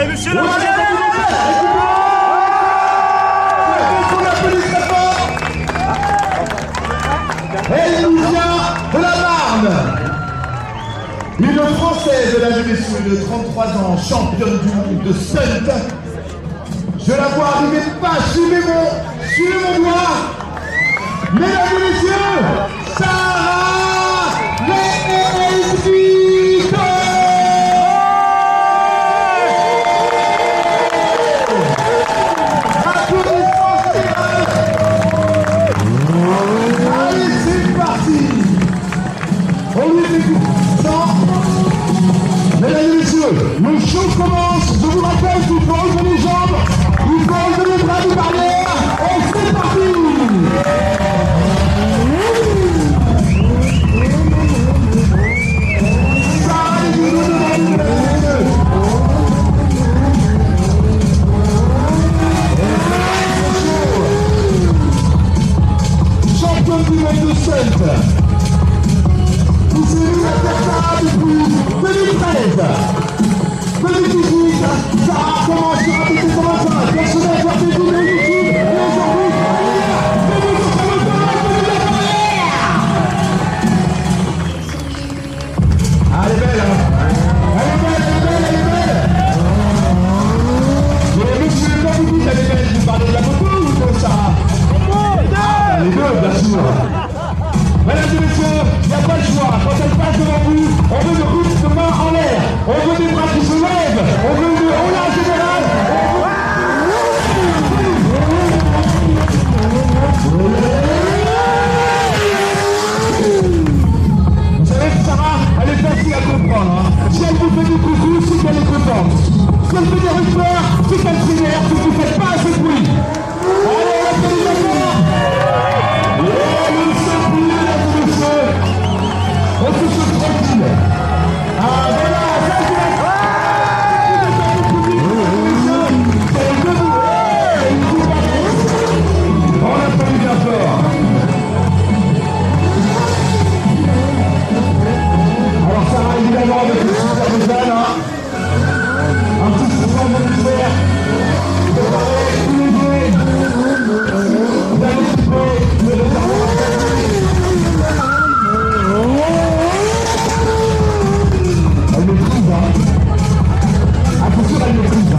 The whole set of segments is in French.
Allez, monsieur le Elle nous vient de la Marne. Une Française, mesdames et messieurs, de 33 ans, championne du monde de stunt. Je la vois arriver pas, suivez mon doigt. Mesdames et messieurs, Sarah Leibnico. Allez, c'est parti. On lui fait mesdames et messieurs, le show commence. Je vous rappelle qu'il faut enlever les jambes, il faut enlever les bras des barrières. Et c'est parti. Sarah Leibnico, mesdames et messieurs. Championne du monde de stunt. Vous savez la Sarah depuis 2013. 2018, Sarah commence sur un petit commentaire. Personnage sur des vidéos YouTube. Et aujourd'hui, elle est belle, hein. Elle est belle. Mais monsieur, quand vous dites elle est belle, vous parlez de la moto ou de Sarah? Les deux, bien sûr. Mesdames et messieurs, il n'y a pas le choix. Quand elle passe devant vous, on veut de coups de main en l'air. On veut des bras qui se lèvent. On veut de hola général. Vous savez que Sarah, elle est facile à comprendre. Hein. Si elle vous fait du coucou, c'est qu'elle est contente. Si elle fait des rumeurs, c'est qu'elle s'énerve, c'est que vous ne faites pas assez de bruit. Allez, on fait les accords. On se sent tranquille. Ah voilà, ça c'est la on a pas eu bien fort. Alors Sarah évidemment avec le super métal, hein. Un petit souffle de l'hiver. Préparez tous les deux. Vous allez couper le réservoir. Elle maîtrise, hein. Attention, elle maîtrise, hein.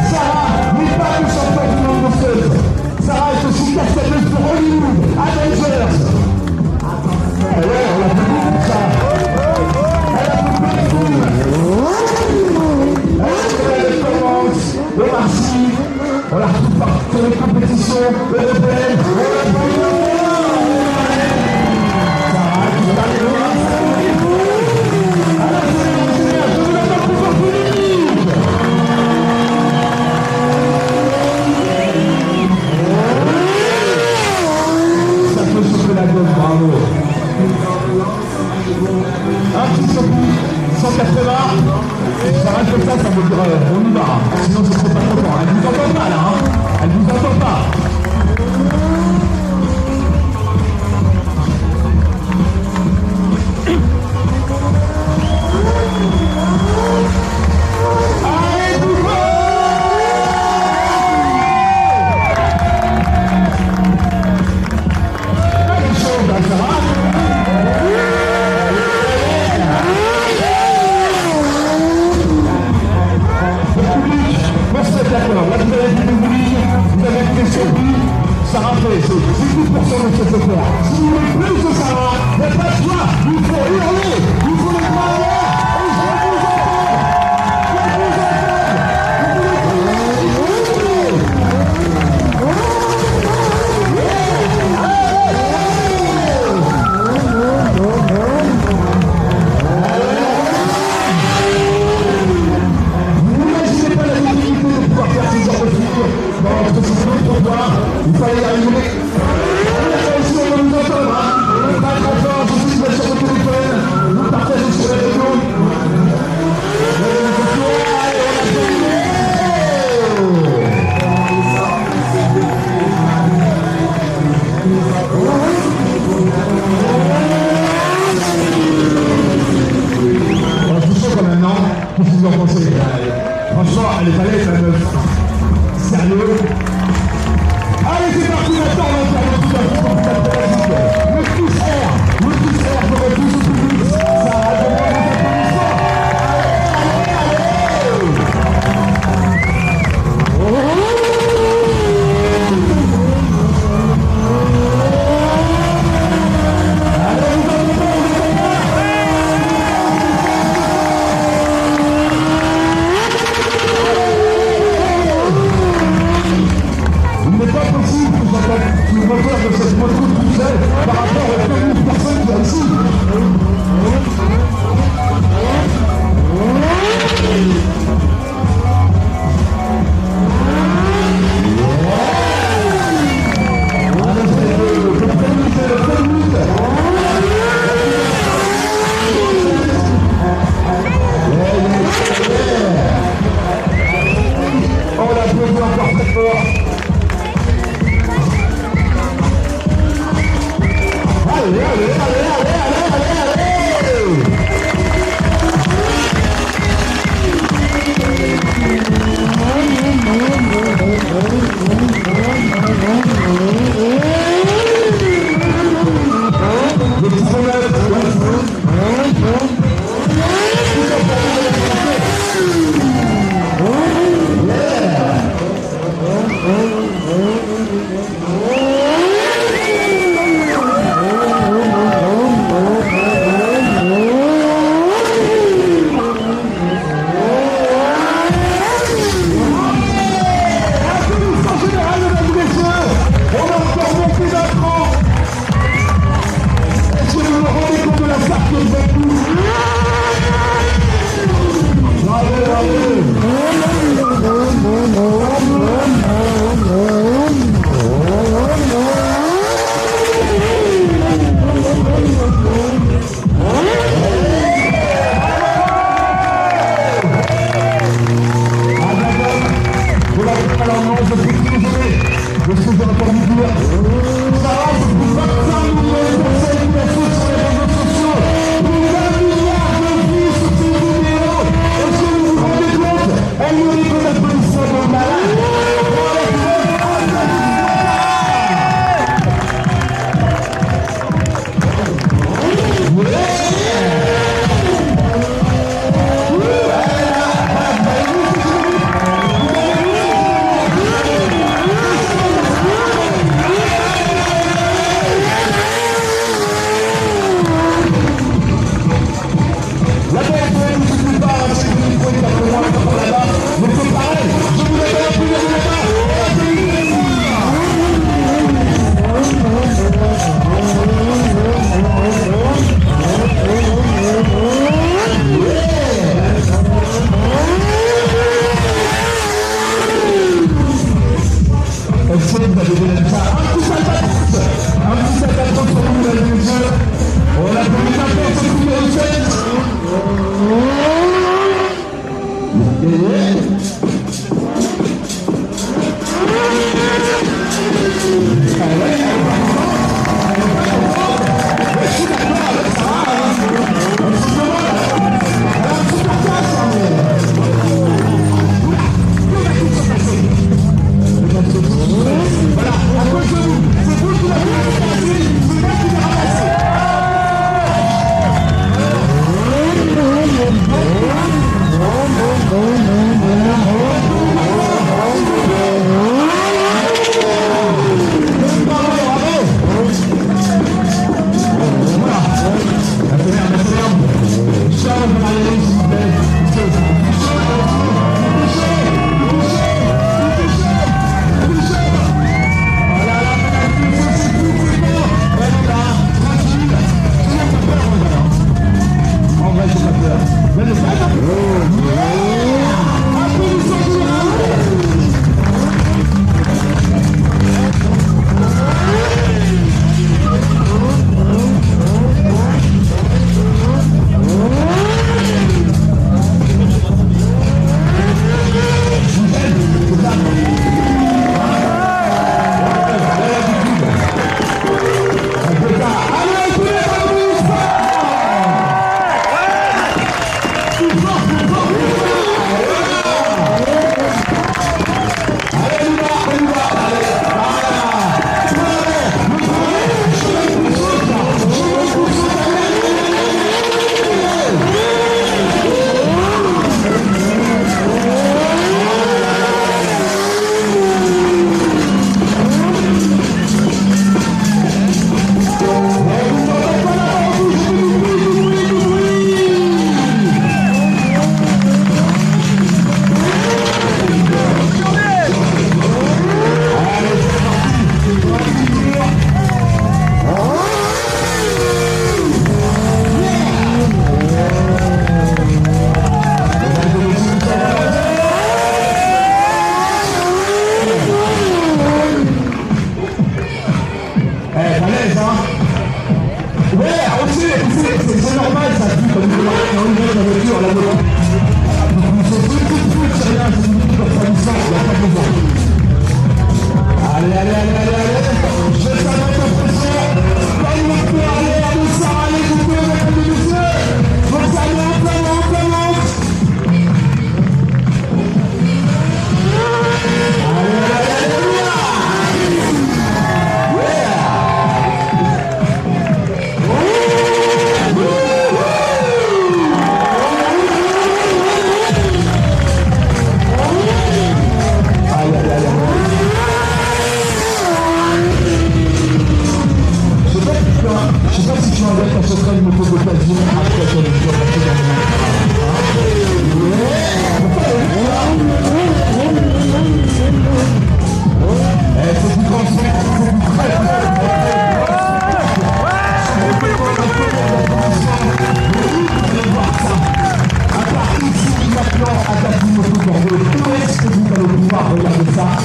Sarah n'est pas que championne du monde de stunt. Sarah est aussi cascadeuse pour Hollywood, Avengers. Elle on l'a fait beaucoup ça. Elle a fait plein de films. Elle commence, le Marcy. On la retrouve partout dans les compétitions européennes. On l'a fait Sarah qui va aller loin. Je vous attends plus fort que l'équipe. Bravo. Un petit surtout, 180. Ça reste comme ça veut dire on y va. Sinon ce serait pas content. Elle vous entend pas là, hein. Elle vous entend pas. Allez, Bouffon! D'accord, là vous avez vu le bruit, vous avez fait surpris.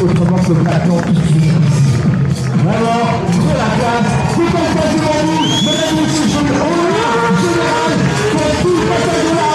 Autrement que maintenant, alors, pour la classe, tout en face devant nous, mesdames et messieurs, général, pour tout le passage de la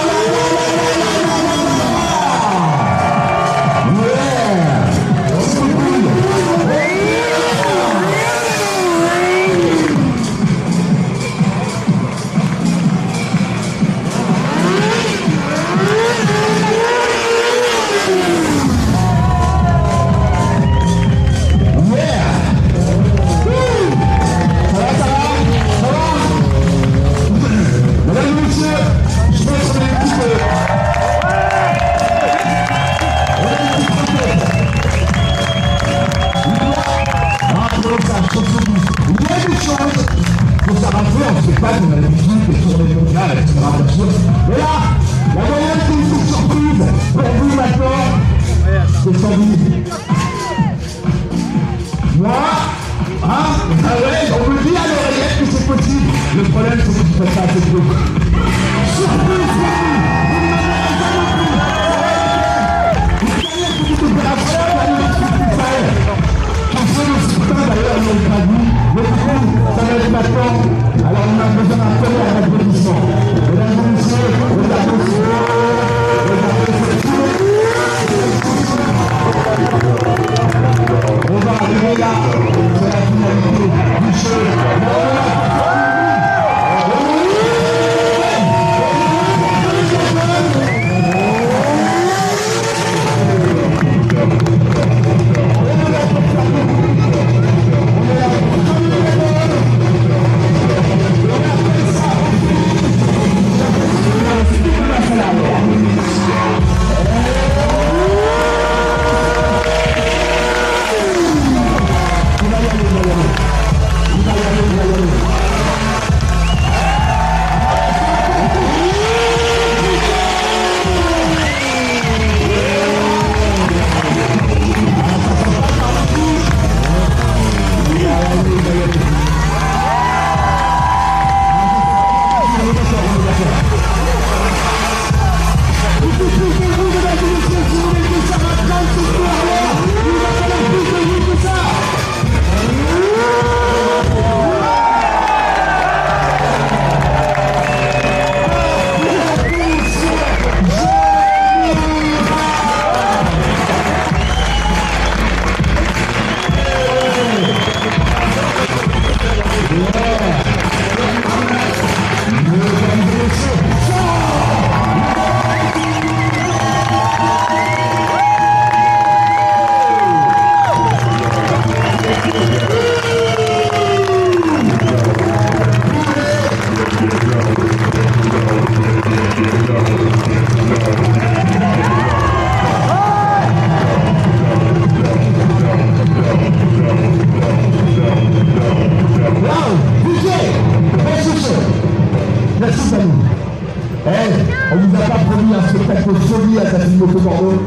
On vous a pas promis un spectacle de folie à Tati Moto Bordeaux.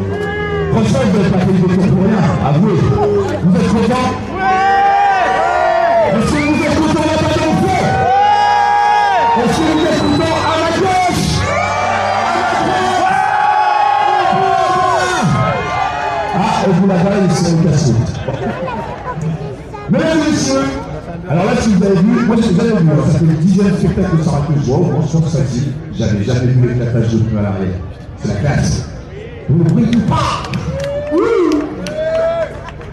Franchement, vous n'avez pas fait des tours pour rien, avouez. Vous êtes contents? Est-ce que vous êtes contents là-bas dans le fond? Est-ce que vous êtes contents à ma gauche? Ah, et vous là-bas, il s'est cassé. Mesdames et messieurs, alors là, si vous avez vu, moi j'ai jamais vu, ça fait le 10e spectacle de Sarah que je vois, franchement c'est facile, j'avais jamais vu l'éclatage de pneus à l'arrière. C'est la classe. Vous ne brillez pas. Oui.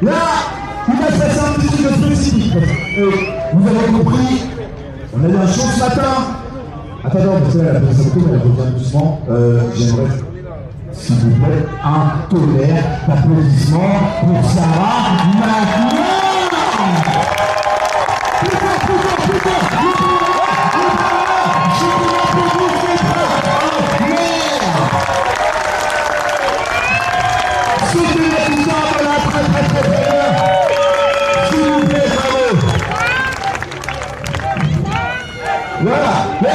Là, il va se passer un petit truc de spécifique. Vous avez compris, on a eu un show ce matin. Attends, parce que là, la présentation, elle revient doucement. J'aimerais, s'il vous plaît, un tonnerre d'applaudissements pour Sarah maintenant. Voilà, les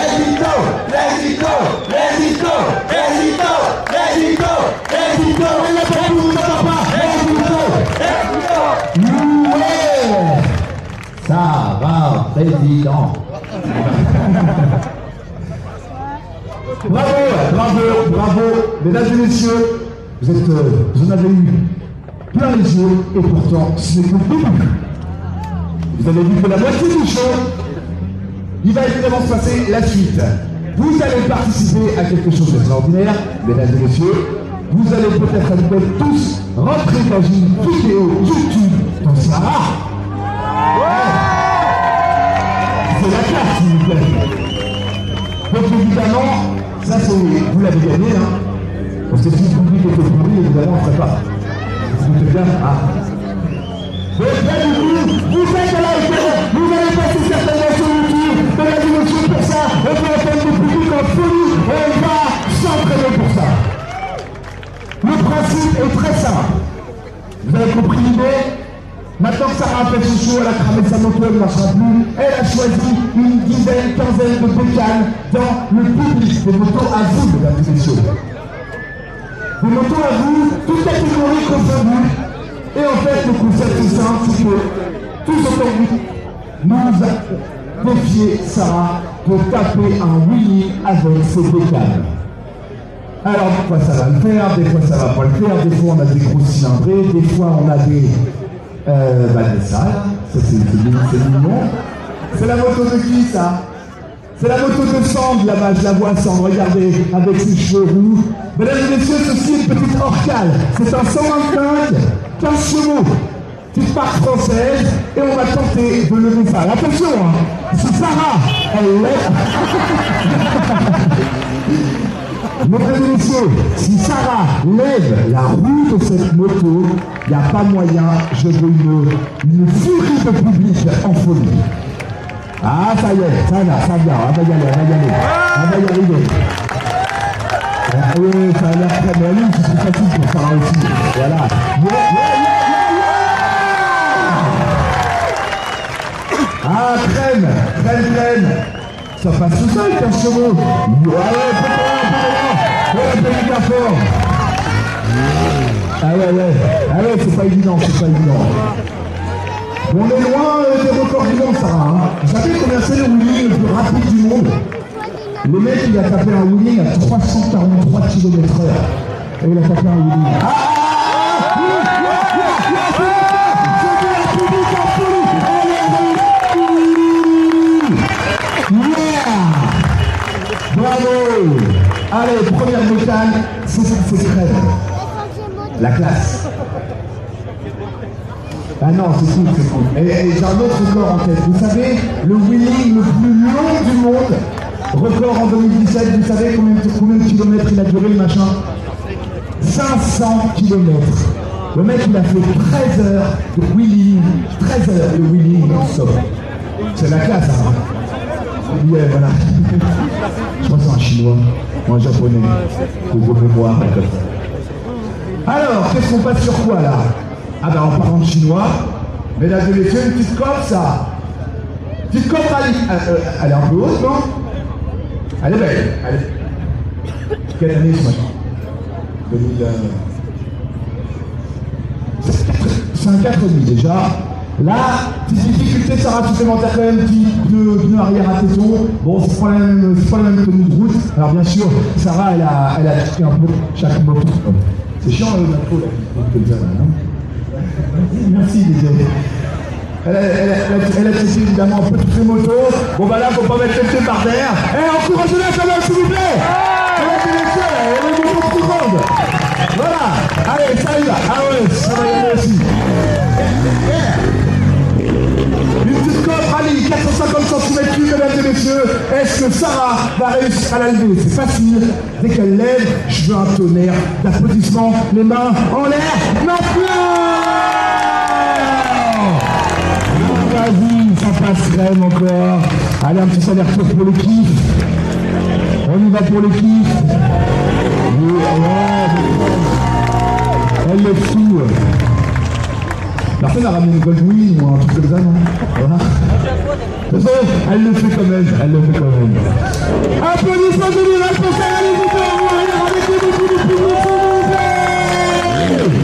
président. Bravo, bravo, bravo, mesdames et messieurs, vous en avez eu plein les yeux, et pourtant, ce n'est que le début. Vous avez vu que la moitié du show, il va évidemment se passer la suite. Vous allez participer à quelque chose d'extraordinaire, mesdames et messieurs. Vous allez peut-être tous rentrer dans une vidéo YouTube dans Sarah. C'est la classe, s'il vous plaît. Donc évidemment, ça c'est, vous l'avez gagné, hein. Parce que si le public était pourri, évidemment, on ne ferait pas. Vous bien, ah. Donc là, du coup, vous êtes à la hauteur, vous allez passer certainement sur YouTube, mesdames et messieurs, pour ça, on va entendre le public en folie, et on va s'entraîner pour ça. Le principe est très simple. Vous avez compris l'idée? Maintenant que Sarah a fait son show, elle a cramé sa moto, elle ne marchera plus. Elle a choisi une dizaine, quinzaine de bécanes dans le public. Des motos à vous, mesdames et messieurs. Des motos à vous, toutes catégories confondues. Et en fait, le concept est simple, c'est que tous aujourd'hui, nous avons défié Sarah de taper un wheelie avec ses bécanes. Alors, des fois ça va le faire, des fois ça va pas le faire, des fois on a des gros cylindrés, des fois on a des salles, ça c'est mignon. C'est la moto de qui ça? C'est la moto de Sand là-bas, je la vois Sand, regardez, avec ses cheveux roux. Mesdames et messieurs, ceci est une petite Orcal, c'est un 125, 15 chevaux, petite marque française, et on va tenter de lever ça. Attention, hein, c'est Sarah, elle lève. Mesdames et messieurs, si Sarah lève la roue de cette moto, il n'y a pas moyen, je veux une furie de public en folie. Ah, ça y est, ça vient, on va y aller, on va y arriver. Ah oui, ça a l'air très bien, c'est plus facile pour Sarah aussi. Voilà. Ah, crème. Ça passe tout seul, 15 chevaux. Allez, ah ouais, c'est pas évident. On est loin des records du monde, Sarah. Hein. Vous savez combien c'est le wheeling le plus rapide du monde? Le mec, il a tapé un wheeling à 343 km/h. Et il a tapé un wheeling. Bravo! Allez, première mécane, c'est crème. La classe. Ah non, c'est cool. Et j'ai un autre record en tête. Vous savez, le wheeling le plus long du monde, record en 2017, vous savez combien de kilomètres il a duré le machin? 500 kilomètres. Le mec, il a fait 13 heures de wheeling, 13 heures de wheeling non-stop. C'est la classe, hein. Ouais, voilà. Je crois que c'est un chinois ou un japonais. Pour vos mémoires, comme ça. Alors, qu'est-ce qu'on passe sur quoi là? Ah ben en parlant de chinois, mesdames et messieurs, une petite cope ça. Petite cope rallye. Elle est un peu haute, non? Elle est belle. Allez. Quelle année ce matin? 2000. C'est un 4,5 déjà. Là, petite difficulté, Sarah supplémentaire quand même, petit pneu arrière à téton. Bon, c'est pas la même tenue de route. Alors bien sûr, Sarah, elle a acheté un peu chaque moto. C'est chiant le macro là, non? Merci désolé. Elle a testé évidemment un peu toutes les motos. Bon bah là, faut pas mettre le pied par terre. Encouragez-la quand même, s'il vous plaît. Les motos plus grandes. Voilà. Allez, ça y va. Ah ouais, ça va y aller aussi. Une petite cope rallye, 450 cm3, mesdames et messieurs. Est-ce que Sarah va réussir à la lever? C'est facile. Dès qu'elle lève, je veux un tonnerre d'applaudissements. Les mains en l'air. Maintenant! Vas-y, ça passe crème encore. Allez, un petit aller-retour pour le kiff. On y va pour le kiff. Elle lève tout. Personne n'a ramené une Goldwing ou un truc comme ça, non? Voilà. De toute façon, elle le fait quand même. Applaudissements généraux pour Sarah les auditeurs. Avec les beaucoup de public, s'il vous plaît.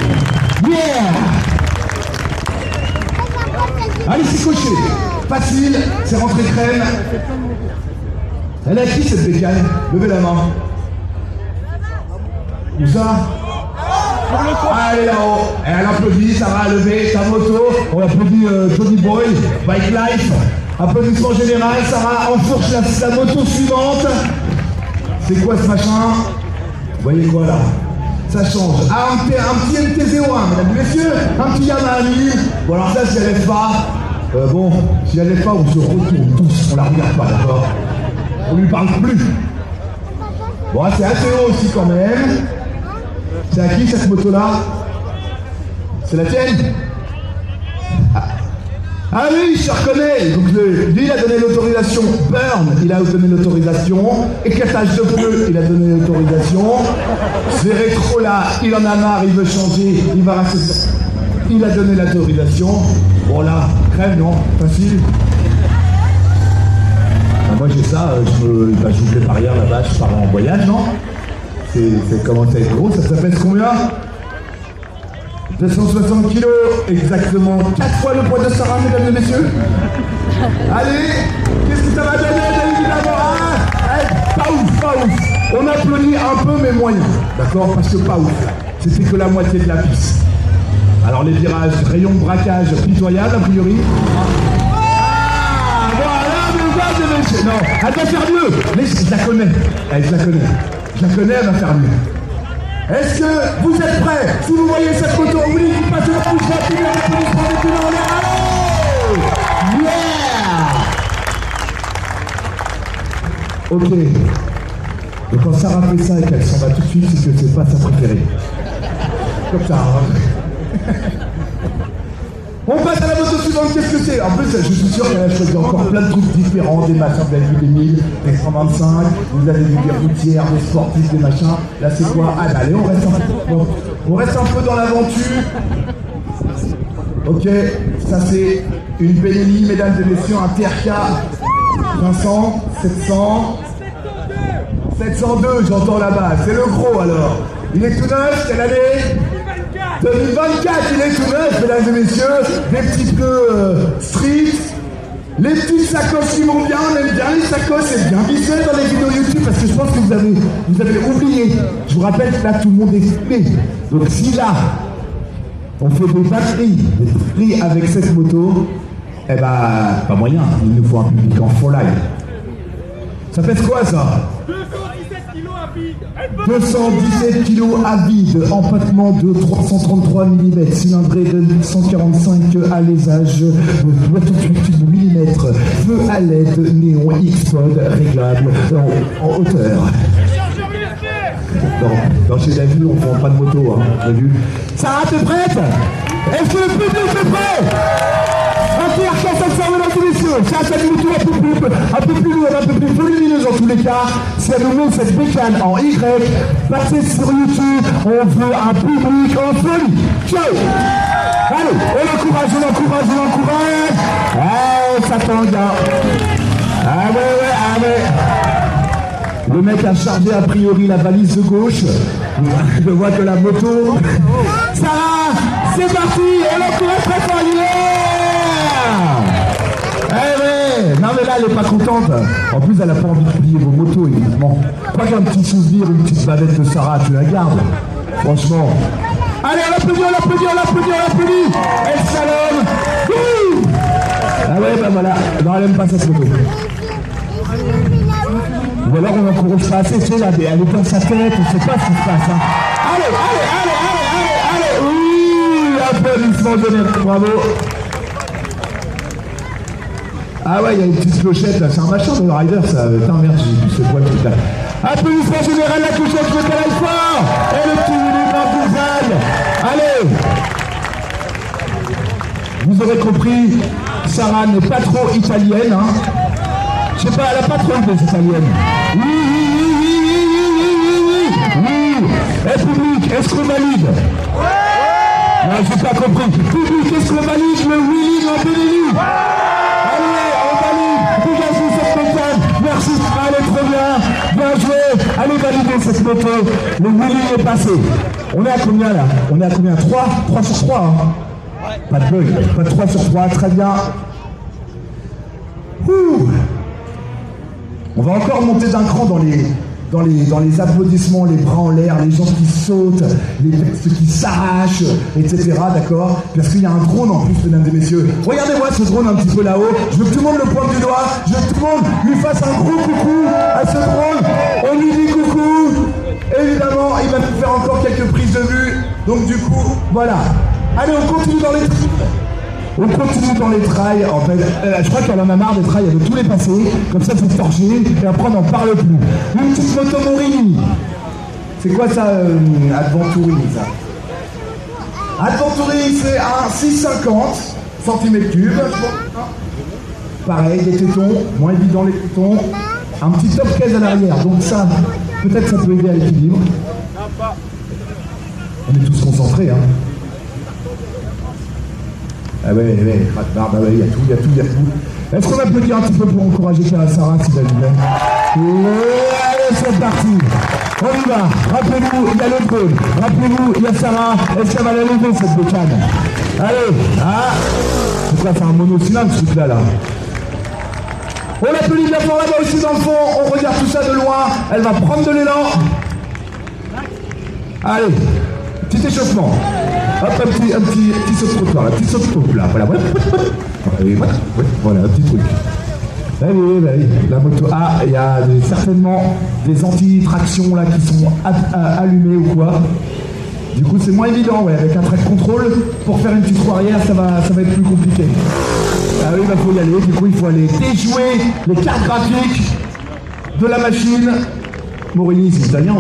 Yeah! Allez, c'est coché. Facile, c'est rentré crème. Elle a qui cette bécane? Levez la main. Où ça? Ah, elle est là-haut. Elle applaudit, Sarah a levé sa moto. On applaudit Johnny Boy, Bike Life. Applaudissement général, Sarah enfourche la moto suivante. C'est quoi ce machin? Vous voyez quoi là? Ça change. Ah, un petit MT-01, mesdames et messieurs. Un petit Yamaha. Bon, alors ça, si elle lève pas, bon, si elle lève pas, on se retourne tous. On la regarde pas, d'accord? On lui parle plus. Bon, c'est assez haut aussi quand même. C'est à qui cette moto-là? C'est la tienne? Ah oui, je reconnais. Donc lui, il a donné l'autorisation. Burn, il a donné l'autorisation. Éclatage de pneus, il a donné l'autorisation. Ces rétros là, il en a marre, il veut changer, il va rester. Il a donné l'autorisation. Bon là, crème, non? Facile. Ah, moi j'ai ça, j'ouvre les barrières là-bas, je pars en voyage, non? C'est comment ça être gros, ça pèse combien? 260 kilos, exactement 4 fois le poids de Sarah, mesdames et messieurs. Allez, qu'est-ce que ça va donner, évidemment? Pas ouf, pas ouf. On applaudit un peu, mais moyen, d'accord? Parce que pas ouf, c'était que la moitié de la piste. Alors les virages, rayon de braquage pitoyable, a priori. Ah, voilà, mesdames et messieurs. Non, elle va faire mieux. Mais je la connais, je la connais. Je la connais, elle va faire mieux. Est-ce que vous êtes prêts? Si vous voyez cette photo, oui, vous passez la pouce rapide, la police pour les plus en l'air. Allez! Yeah! Ok. Et quand Sarah fait ça et qu'elle s'en va tout de suite, c'est que c'est pas sa préférée. Comme ça, hein. On passe à la moto suivante, qu'est-ce que c'est? En plus, je suis sûr qu'elle a choisi encore plein de trucs différents, des machins, vous avez vu des 1000, des 125, vous avez vu des routières, des sportifs, des machins. Là, c'est quoi? Ah bah allez, on reste un peu dans l'aventure. Ok, ça c'est une Benelli, mesdames et messieurs, un TRK 500, 700, 702, j'entends là-bas, c'est le gros alors. Il est tout neuf, quelle année? 2024, il est tout neuf, mesdames et messieurs, des petits pneus street, les petites sacoches qui vont bien, on aime bien les sacoches, c'est bien visuel dans les vidéos YouTube, parce que je pense que vous avez oublié. Je vous rappelle que là, tout le monde est filmé. Donc si là, on fait des batteries avec cette moto, eh ben, pas moyen, il nous faut un public en full live. Ça pèse quoi ça? 217 kg à vide, empattement de 333 mm, cylindrée de 145 alésage, 68 mm, feu à LED, néon X-Pod, réglable en hauteur. Non, chez la vue, on ne prend pas de moto, hein, t'as vu? Sarah, t'es prête? Est-ce que le public est prêt? Un TRK 500, mesdames et messieurs, ça une moto un peu plus lourde, un peu plus volumineuse en tous les cas. Si elle nous met cette bécane en Y, passez sur YouTube, on veut un public en folie. Ciao! Allez, on l'encourage. Ça tangue. Ah ouais. Le mec a chargé a priori la valise de gauche. Je vois que la moto. Sarah, c'est parti, on l'encourage très fort. Non mais là elle est pas contente. En plus elle a pas envie de plier vos motos évidemment. Pas qu'un petit souvenir, une petite bavette de Sarah, tu la gardes. Franchement. Allez, on l'applaudit. Elle salonne. Ah ouais bah voilà. Non elle aime pas cette moto. Ou alors on n'encourage pas assez, tu sais là, elle est dans sa tête, on sait pas ce qui se passe. Hein. Allez. Oui, applaudissements généraux, bravo. Ah ouais, il y a une petite clochette là, c'est un machin de rider ça. Putain merde, j'ai plus ce poil tout là. Applaudissements général, la clochette, je vais fort. Et le petit Willy Mandouzaille. Allez. Vous aurez compris, Sarah n'est pas trop italienne, hein. Je sais pas, elle a pas trop des italiennes. Oui. Eh public, est-ce qu'on valide? Non, j'ai pas compris. Public, est-ce qu'on valide le Willy Mandouzaille? Merci, allez trop bien joué, allez valider cette moto, le Willy est passé. On est à combien là? On est à combien? 3 sur 3 hein. Pas de bug, pas de 3 sur 3, très bien. Ouh. On va encore monter d'un cran dans les applaudissements, les bras en l'air, les gens qui sautent, les textes qui s'arrachent, etc. D'accord? Parce qu'il y a un drone en plus, mesdames et messieurs. Regardez-moi ce drone un petit peu là-haut. Je veux que tout le monde le pointe du doigt. Je veux que tout le monde lui fasse un gros coucou à ce drone. On lui dit coucou. Évidemment, il va nous faire encore quelques prises de vue. Donc du coup, voilà. Allez, on continue dans les trails. On continue dans les trails. En fait, je crois qu'elle en a marre des trails, elle veut tous les passer. Comme ça, c'est torché. Et après, on n'en parle plus. Une petite moto Morini. C'est quoi ça, Adventuring, ça? Adventuring, c'est un 650 cm3. Pareil, des tétons, moins évident les tétons. Un petit top case à l'arrière. Donc ça, peut-être ça peut aider à l'équilibre. On est tous concentrés, hein. Ah ouais, craque-barbe, il y a tout. Est-ce qu'on applaudit un petit peu pour encourager Sarah, s'il vous plaît? Allez, c'est parti. On y va. Rappelez-vous, il y a le drone. Rappelez-vous, il y a Sarah. Est-ce qu'elle va la lever, cette bécane? Allez, c'est quoi, c'est un monocylindre, ce truc-là, là? On applaudit bien fort là-bas aussi dans le fond. On regarde tout ça de loin. Elle va prendre de l'élan. Allez, petit échauffement. Hop, un petit saut de trottoir, là, petit saut de trottoir, là, voilà, voilà, un petit truc. Allez, la moto. Ah, il y a certainement des anti-tractions là qui sont allumées ou quoi. Du coup, c'est moins évident, ouais, avec un track control, pour faire une petite roue arrière, ça va être plus compliqué. Ah oui, il faut y aller, du coup, il faut aller déjouer les cartes graphiques de la machine. Morini, c'est italien,